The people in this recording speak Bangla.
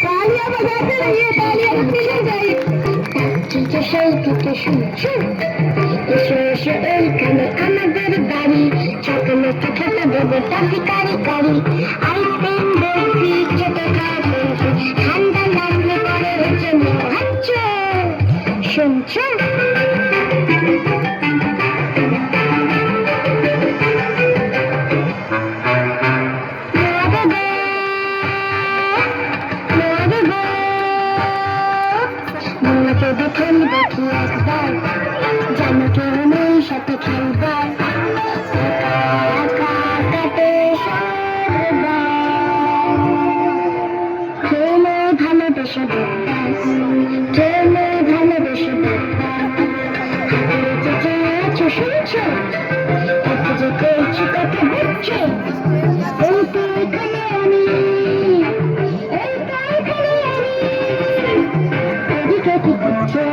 तालियां बजाते रहिए, तालियां पीछे जाइए। এইখানে আমাদের বাড়ি, সকলে খেতে দেবো টাকি কারি কারি। আইসক্রিম বলছি, খেতে খাওয়া বলছি, ঠান্ডা লাগলে পরে হচ্ছে মহাচ্ছ। শুনছো? খেলবো কি একবার, জানো কেউ নেই সাথে খেলবার, কাটে খেলে ভালোবেসে দেখতাম, খেলে ভালোবেসে দেখতাম। হাতে আছো শুনছো, একটু যে করছি কত বুঝছো, এই তো এখানে আমি, এই তো এখানে আমি, এদিকে কি করছো?